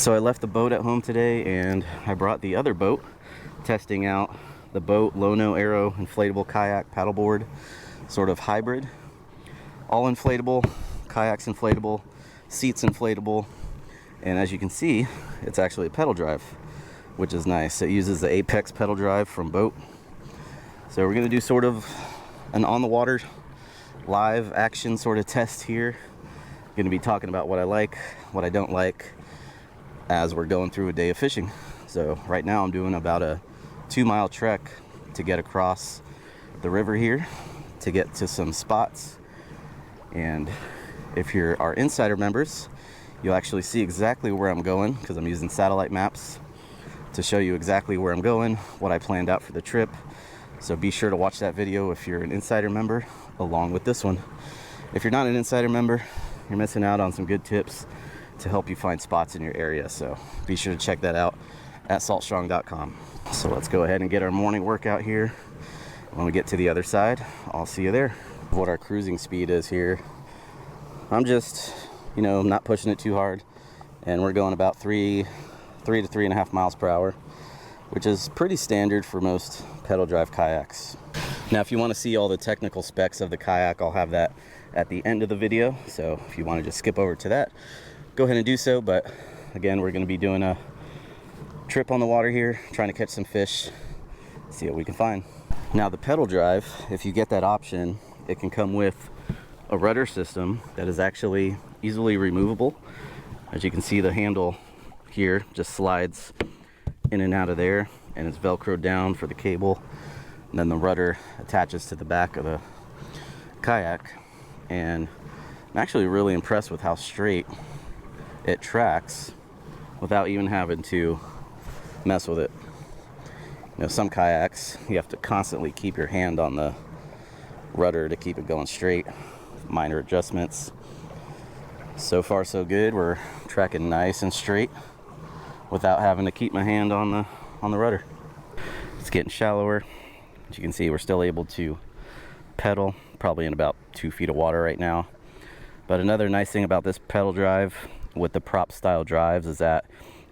So I left the boat at home today and I brought the other boat, testing out the BOTE Lono Aero Inflatable Kayak paddleboard, sort of hybrid. All inflatable, kayak's inflatable, seat's inflatable, and as you can see, it's actually a pedal drive, which is nice. It uses the Apex pedal drive from BOTE. So we're gonna do sort of an on the water live action sort of test here. I'm gonna be talking about what I like, what I don't like, as we're going through a day of fishing. So right now I'm doing about a 2-mile trek to get across the river here to get to some spots. And if you're our insider members, you'll actually see exactly where I'm going, because I'm using satellite maps to show you exactly where I'm going, what I planned out for the trip. So be sure to watch that video if you're an insider member, along with this one. If you're not an insider member, you're missing out on some good tips to help you find spots in your area. So be sure to check that out at saltstrong.com. So let's go ahead and get our morning workout here. When we get to the other side, I'll see you there. What our cruising speed is here. I'm just, not pushing it too hard. And we're going about 3 to 3.5 miles per hour, which is pretty standard for most pedal drive kayaks. Now, if you want to see all the technical specs of the kayak, I'll have that at the end of the video. So if you want to just skip over to that, go ahead and do so. But again, we're going to be doing a trip on the water here, trying to catch some fish, see what we can find. Now the pedal drive, if you get that option, it can come with a rudder system that is actually easily removable. As you can see, the handle here just slides in and out of there, and it's velcroed down for the cable, and then the rudder attaches to the back of the kayak. And I'm actually really impressed with how straight it tracks without even having to mess with it. Some kayaks, you have to constantly keep your hand on the rudder to keep it going straight. Minor adjustments. So far so good. We're tracking nice and straight without having to keep my hand on the rudder. It's getting shallower. As you can see, we're still able to pedal, probably in about 2 feet of water right now. But another nice thing about this pedal drive with the prop style drives is that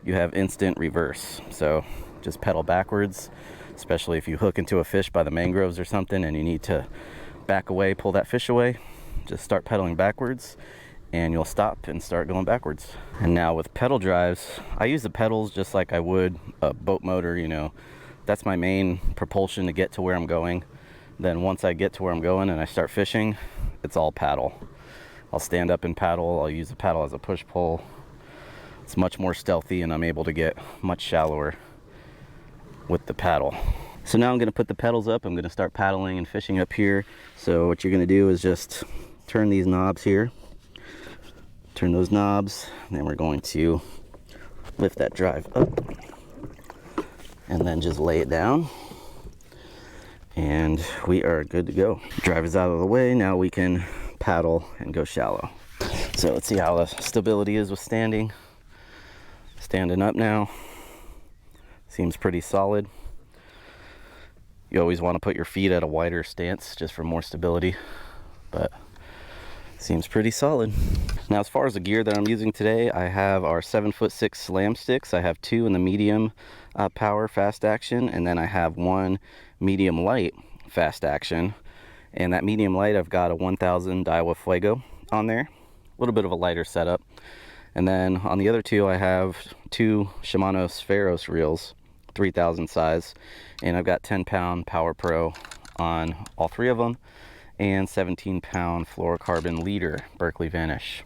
you have instant reverse. So just pedal backwards, especially if you hook into a fish by the mangroves or something and you need to back away, pull that fish away, just start pedaling backwards and you'll stop and start going backwards. And now with pedal drives, I use the pedals just like I would a boat motor. That's my main propulsion to get to where I'm going. Then once I get to where I'm going and I start fishing, it's all paddle. I'll stand up and paddle. I'll use the paddle as a push-pull. It's much more stealthy and I'm able to get much shallower with the paddle. So now I'm going to put the pedals up. I'm going to start paddling and fishing up here. So what you're going to do is just turn these knobs here. Turn those knobs. And then we're going to lift that drive up. And then just lay it down. And we are good to go. Drive is out of the way. Now we can paddle and go shallow. So let's see how the stability is with standing. Standing up now. Seems pretty solid. You always want to put your feet at a wider stance just for more stability, but seems pretty solid. Now, as far as the gear that I'm using today, I have our 7'6" slam sticks. I have 2 in the medium power fast action, and then I have 1 medium light fast action. And that medium light, I've got a 1000 Daiwa Fuego on there, a little bit of a lighter setup. And then on the other 2, I have 2 Shimano Spheros reels, 3000 size, and I've got 10-pound Power Pro on all 3 of them, and 17-pound fluorocarbon leader Berkeley Vanish.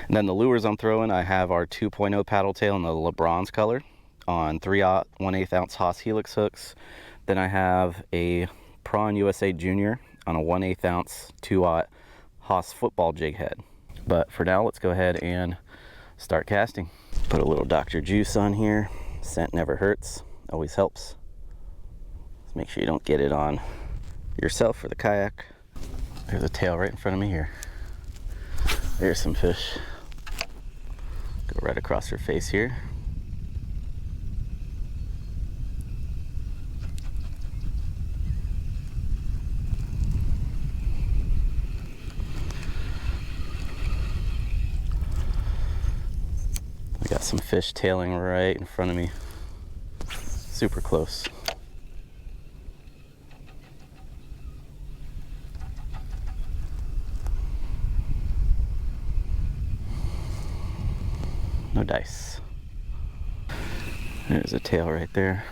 And then the lures I'm throwing, I have our 2.0 paddle tail in the LeBron's color on 3/0 1/8 ounce Haas Helix hooks. Then I have a Prawn USA Junior on a 1/8 ounce 2/0 Haas football jig head. But for now, let's go ahead and start casting. Put a little Dr. Juice on here. Scent never hurts, always helps. Let's make sure you don't get it on yourself or the kayak. There's a tail right in front of me here. There's some fish. Go right across your face here. We got some Fish tailing right in front of me. Super close. No dice. There's a tail right there,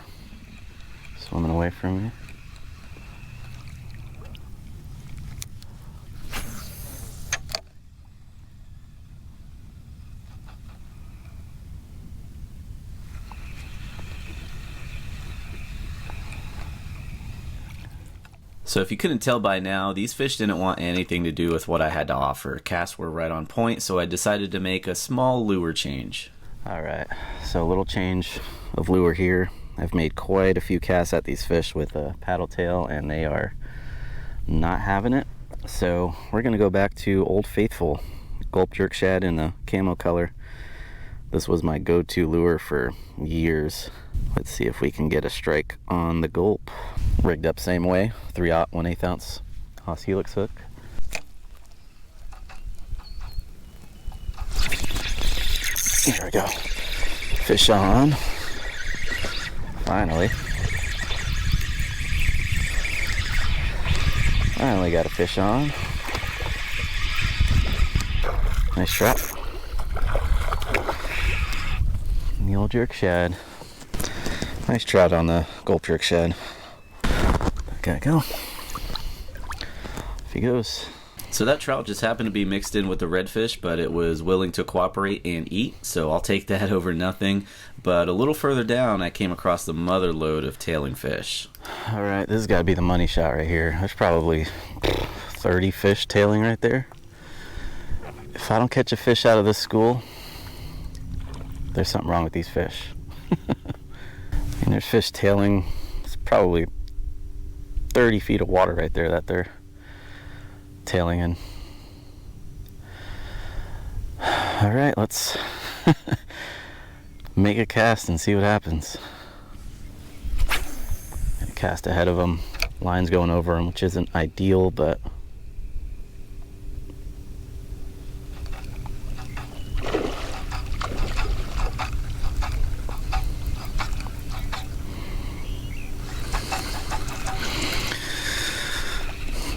swimming away from me. So if you couldn't tell by now, these fish didn't want anything to do with what I had to offer. Casts were right on point, so I decided to make a small lure change. Alright, so a little change of lure here. I've made quite a few casts at these fish with a paddle tail, and they are not having it. So we're going to go back to Old Faithful Gulp Jerk Shad in the camo color. This was my go-to lure for years. Let's see if we can get a strike on the gulp. Rigged up same way, 3/0 1/8 ounce Haas Helix hook. There we go. Fish on. Finally. Finally got a fish on. Nice trap. The old jerk shad. Nice trout on the gulp jerk shad. Gotta go. Off he goes. So that trout just happened to be mixed in with the redfish, but it was willing to cooperate and eat, so I'll take that over nothing. But a little further down, I came across the mother lode of tailing fish. Alright, this has got to be the money shot right here. There's probably 30 fish tailing right there. If I don't catch a fish out of this school, there's something wrong with these fish. And there's fish tailing. It's probably 30 feet of water right there that they're tailing in. Alright, let's make a cast and see what happens. Gonna cast ahead of them. Line's going over them, which isn't ideal, but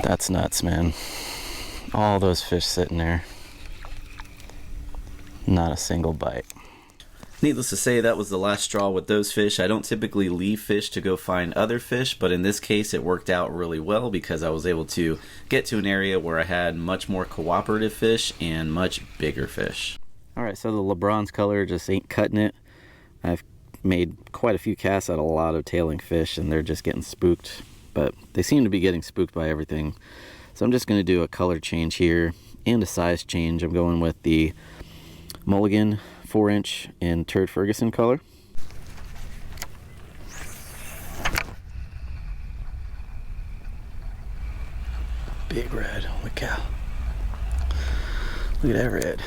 that's nuts, man. All those fish sitting there. Not a single bite. Needless to say, that was the last straw with those fish. I don't typically leave fish to go find other fish, but in this case it worked out really well because I was able to get to an area where I had much more cooperative fish and much bigger fish. Alright, so the LeBron's color just ain't cutting it. I've made quite a few casts at a lot of tailing fish and they're just getting spooked, but they seem to be getting spooked by everything. So I'm just going to do a color change here and a size change. I'm going with the Mulligan 4-inch in Turd Ferguson color. Big red, holy cow. Look at that red.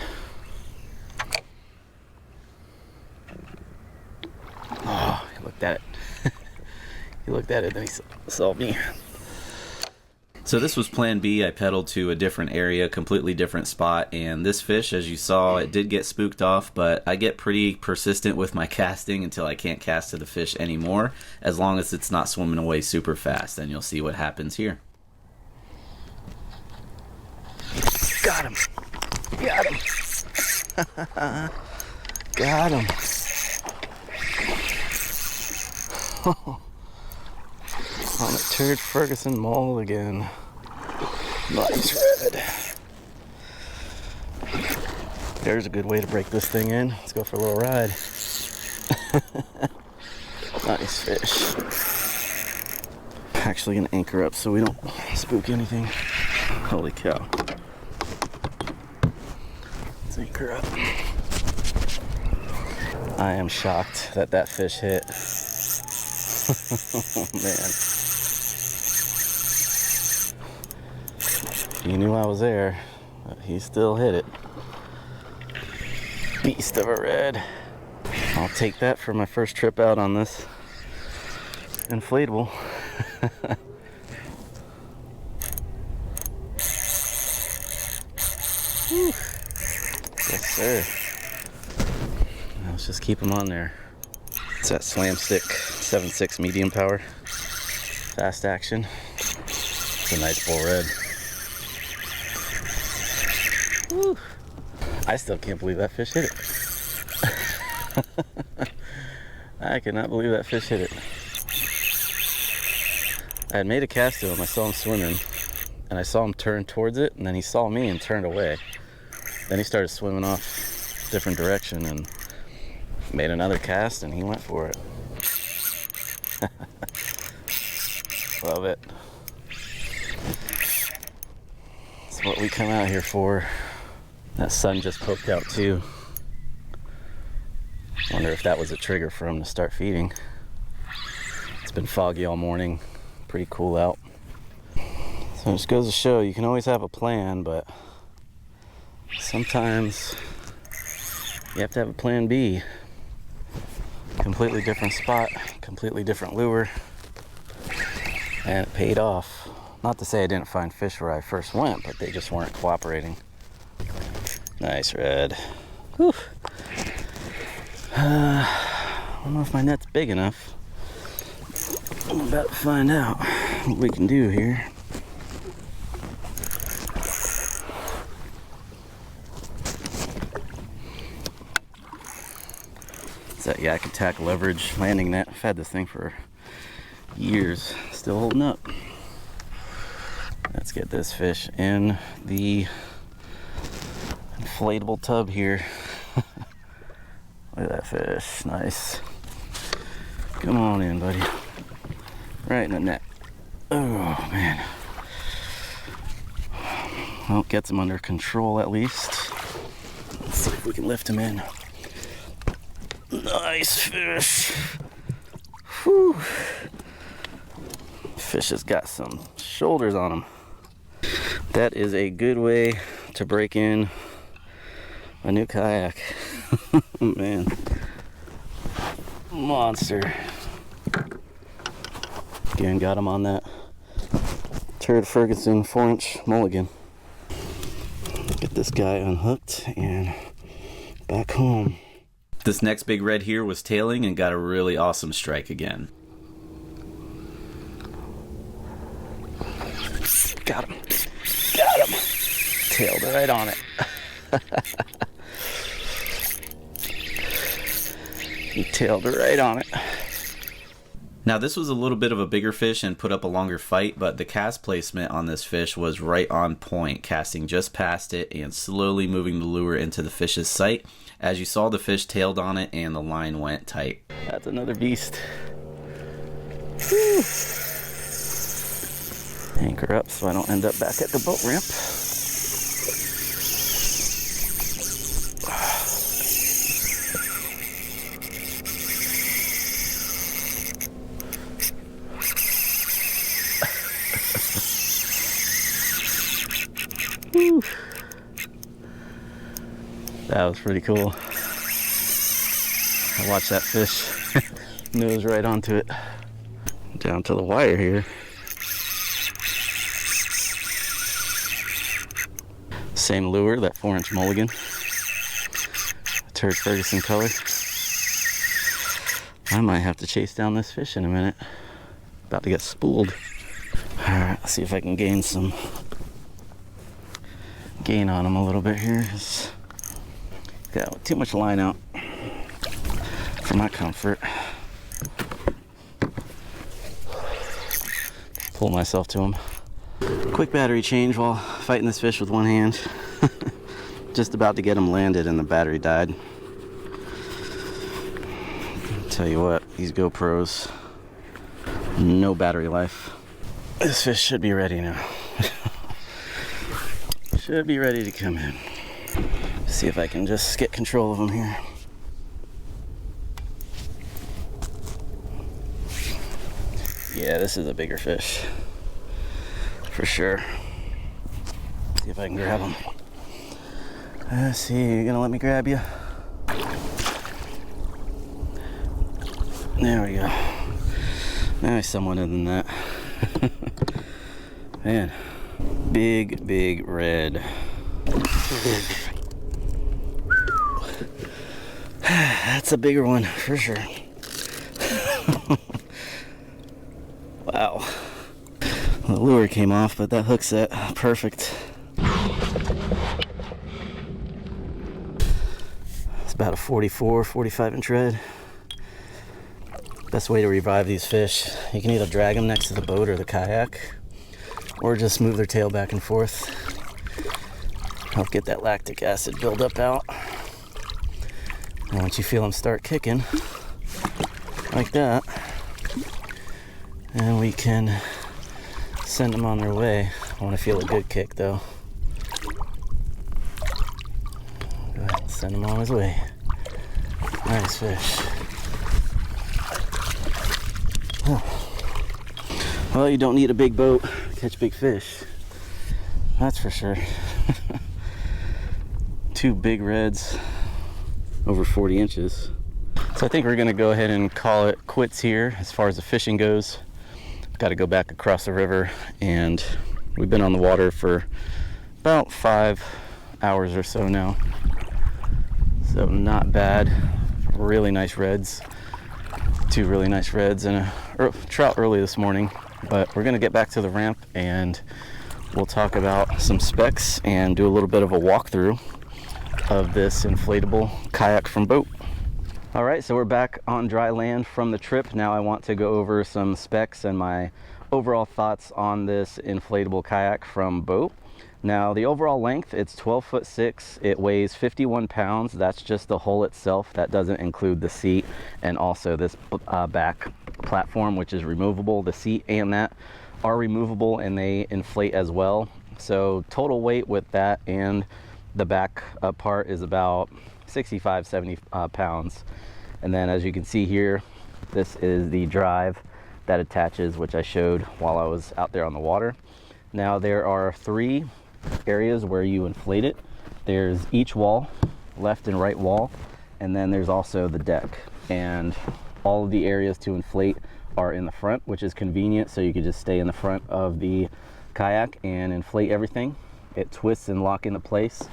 Oh, he looked at it. He looked at it, then he saw me. So this was plan B. I pedaled to a different area, completely different spot, and this fish, as you saw, it did get spooked off, but I get pretty persistent with my casting until I can't cast to the fish anymore, as long as it's not swimming away super fast, and you'll see what happens here. Got him! Got him! Got him! On a Turd Ferguson Mulligan. Nice red. There's a good way to break this thing in. Let's go for a little ride. Nice fish. Actually gonna anchor up so we don't spook anything. Holy cow. Let's anchor up. I am shocked that that fish hit. Oh man. He knew I was there, but he still hit it. Beast of a red. I'll take that for my first trip out on this inflatable. Yes, sir. Let's just keep them on there. It's that Slam Stick 7.6 medium power, fast action. It's a nice bull red. Woo. I still can't believe that fish hit it. I cannot believe that fish hit it. I had made a cast to him. I saw him swimming, and I saw him turn towards it, and then he saw me and turned away. Then he started swimming off a different direction and made another cast, and he went for it. Love it. That's what we come out here for. That sun just poked out too. Wonder if that was a trigger for him to start feeding. It's been foggy all morning. Pretty cool out. So it just goes to show you can always have a plan, but sometimes you have to have a plan B. Completely different spot, completely different lure, and it paid off. Not to say I didn't find fish where I first went, but they just weren't cooperating. Nice red. Whew. I don't know if my net's big enough. I'm about to find out what we can do here. It's that Yak Attack leverage landing net. I've had this thing for years, still holding up. Let's get this fish in the inflatable tub here. Look at that fish, nice. Come on in, buddy. Right in the net. Oh, man. Well, gets him under control at least. Let's see if we can lift him in. Nice fish. Whew. Fish has got some shoulders on him. That is a good way to break in a new kayak. Man. Monster. Again, got him on that Turd Ferguson 4-inch mulligan. Get this guy unhooked and back home. This next big red here was tailing and got a really awesome strike again. Got him. Got him. Tailed right on it. He tailed right on it. Now this was a little bit of a bigger fish and put up a longer fight, but the cast placement on this fish was right on point, casting just past it and slowly moving the lure into the fish's sight. As you saw, the fish tailed on it and the line went tight. That's another beast. Whew. Anchor up so I don't end up back at the boat ramp. Whew. That was pretty cool. I watched that fish nose right onto it. Down to the wire here. Same lure, that 4-inch mulligan. Turd Ferguson color. I might have to chase down this fish in a minute. About to get spooled. Alright, let's see if I can gain on him a little bit here. Got too much line out for my comfort. Pull myself to him. Quick battery change while fighting this fish with one hand. Just about to get him landed and the battery died. Tell you what, these GoPros, no battery life. This fish should be ready now. Should be ready to come in. See if I can just get control of him here. Yeah, this is a bigger fish. For sure. See if I can grab him. Let's see, you gonna let me grab you? There we go. Now he's somewhat in than that. Man, big red. That's a bigger one for sure. Wow. The lure came off, but that hook set perfect. It's about a 44, 45 inch red. Best way to revive these fish, you can either drag them next to the boat or the kayak, or just move their tail back and forth. Help get that lactic acid buildup out. And once you feel them start kicking, like that, and we can send them on their way. I want to feel a good kick though. Go ahead and send him on his way. Nice fish. Oh. Well, you don't need a big boat to catch big fish. That's for sure. Two big reds, over 40 inches. So I think we're gonna go ahead and call it quits here as far as the fishing goes. Got to go back across the river, and we've been on the water for about 5 hours or so now. So not bad. Really nice reds. Two really nice reds and a trout early this morning. But we're gonna get back to the ramp and we'll talk about some specs and do a little bit of a walkthrough of this inflatable kayak from BOTE. All right, so we're back on dry land from the trip. Now I want to go over some specs and my overall thoughts on this inflatable kayak from BOTE. Now the overall length, it's 12'6". It weighs 51 pounds. That's just the hull itself. That doesn't include the seat and also this back platform, which is removable. The seat and that are removable and they inflate as well. So total weight with that and the back part is about 65, 70 pounds. And then as you can see here, this is the drive that attaches, which I showed while I was out there on the water. Now there are 3 areas where you inflate it. There's each wall, left and right wall, and then there's also the deck. And all of the areas to inflate are in the front, which is convenient, so you can just stay in the front of the kayak and inflate everything. It twists and locks into place,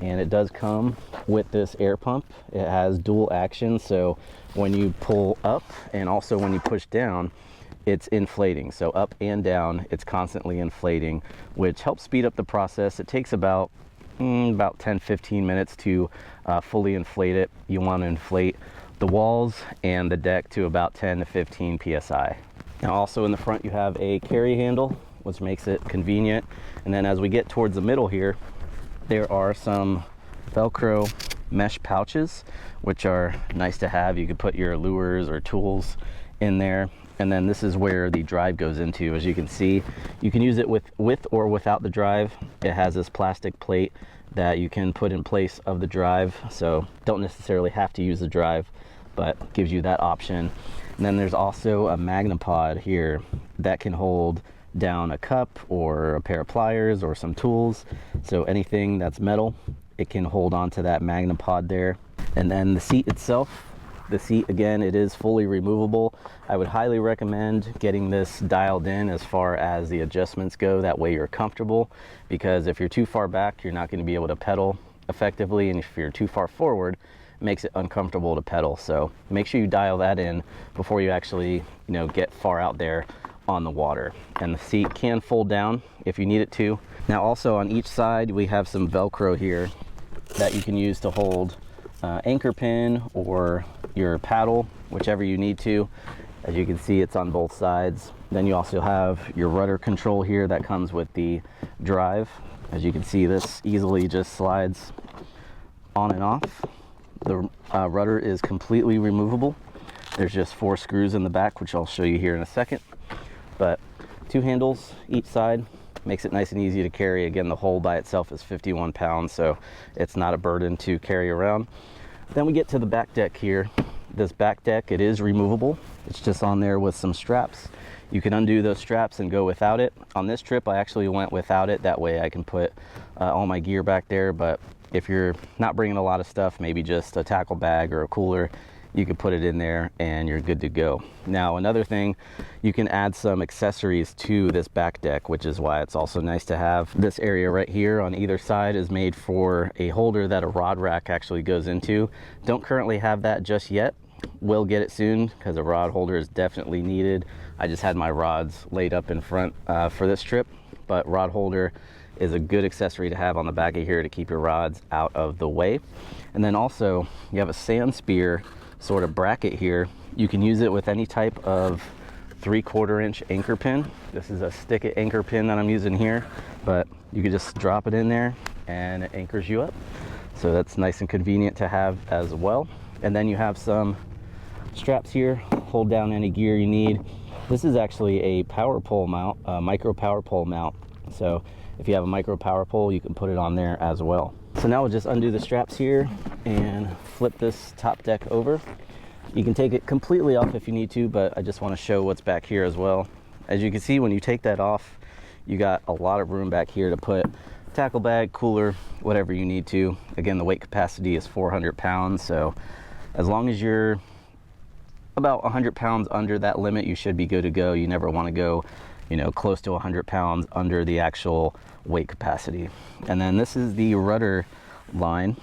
and it does come with this air pump. It has dual action, so when you pull up and also when you push down, it's inflating. So up and down, it's constantly inflating, which helps speed up the process. It takes about 10-15 minutes to fully inflate it. You want to inflate the walls and the deck to about 10 to 15 psi. Now also in the front you have a carry handle, which makes it convenient. And then as we get towards the middle here, there are some Velcro mesh pouches, which are nice to have. You could put your lures or tools in there. And then this is where the drive goes into. As you can see, you can use it with or without the drive. It has this plastic plate that you can put in place of the drive. So don't necessarily have to use the drive, but gives you that option. And then there's also a magnapod here that can hold down a cup or a pair of pliers or some tools. So anything that's metal, it can hold onto that magnapod there. And then the seat itself, the seat, again, it is fully removable. I would highly recommend getting this dialed in as far as the adjustments go. That way you're comfortable, because if you're too far back, you're not going to be able to pedal effectively. And if you're too far forward, it makes it uncomfortable to pedal. So make sure you dial that in before you actually, get far out there on the water. And the seat can fold down if you need it to. Now also on each side, we have some Velcro here that you can use to hold anchor pin or your paddle, whichever you need to. As you can see, it's on both sides. Then you also have your rudder control here that comes with the drive. As you can see, this easily just slides on and off. The rudder is completely removable. There's just 4 screws in the back, which I'll show you here in a second. But 2 handles each side makes it nice and easy to carry. Again, the hull by itself is 51 pounds, so it's not a burden to carry around. Then we get to the back deck here. This back deck, it is removable. It's just on there with some straps. You can undo those straps and go without it. On this trip, I actually went without it. That way I can put all my gear back there. But if you're not bringing a lot of stuff, maybe just a tackle bag or a cooler, you can put it in there and you're good to go. Now another thing, you can add some accessories to this back deck, which is why it's also nice to have. This area right here on either side is made for a holder that a rod rack actually goes into. Don't currently have that just yet. Will get it soon because a rod holder is definitely needed. I just had my rods laid up in front for this trip, but rod holder is a good accessory to have on the back of here to keep your rods out of the way. And then also you have a sand spear sort of bracket here. You can use it with any type of 3/4 inch anchor pin. This is a stick it anchor pin that I'm using here, but you can just drop it in there and it anchors you up. So that's nice and convenient to have as well. And then you have some straps here, hold down any gear you need. This is actually a power pole mount, a micro power pole mount. So if you have a micro power pole, you can put it on there as well. So now we'll just undo the straps here and flip this top deck over. You can take it completely off if you need to, but I just want to show what's back here as well. As you can see, when you take that off, you got a lot of room back here to put tackle bag, cooler, whatever you need to. Again, the weight capacity is 400 pounds, so as long as you're about 100 pounds under that limit, you should be good to go. You never want to go, you know, close to 100 pounds under the actual weight capacity. And then this is the rudder line.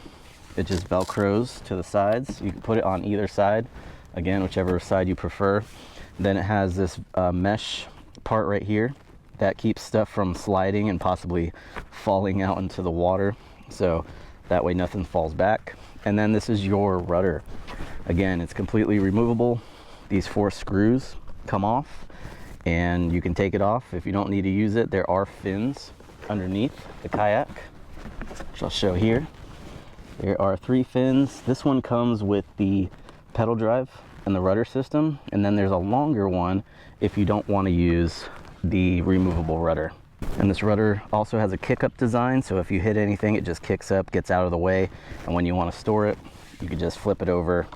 It just velcros to the sides. You can put it on either side, again, whichever side you prefer. Then it has this mesh part right here that keeps stuff from sliding and possibly falling out into the water, so that way nothing falls back. And then this is your rudder. Again, it's completely removable. These 4 screws come off and you can take it off if you don't need to use it. There are fins underneath the kayak, which I'll show here. There are 3 fins. This one comes with the pedal drive and the rudder system, and then there's a longer one if you don't want to use the removable rudder. And this rudder also has a kick-up design, so if you hit anything, it just kicks up, gets out of the way, and when you want to store it, you can just flip it over,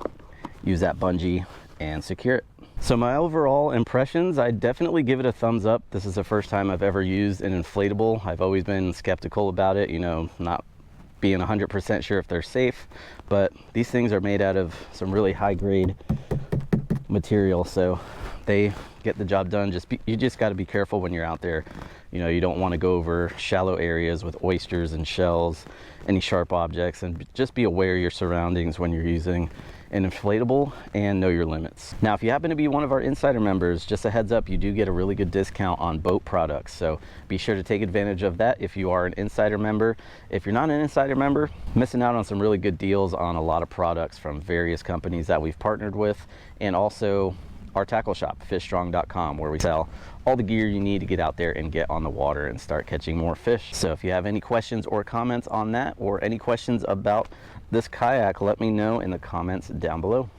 use that bungee, and secure it. So my overall impressions, I'd definitely give it a thumbs up. This is the first time I've ever used an inflatable. I've always been skeptical about it, you know, not being 100% sure if they're safe, but these things are made out of some really high-grade material, so they get the job done. You just got to be careful when you're out there. You know, you don't want to go over shallow areas with oysters and shells, any sharp objects, and just be aware of your surroundings when you're using an inflatable, and know your limits. Now, if you happen to be one of our insider members, just a heads up, you do get a really good discount on boat products, so be sure to take advantage of that if you are an insider member. If you're not an insider member, missing out on some really good deals on a lot of products from various companies that we've partnered with, and also our tackle shop, fishstrong.com, where we sell all the gear you need to get out there and get on the water and start catching more fish. So if you have any questions or comments on that, or any questions about this kayak, let me know in the comments down below.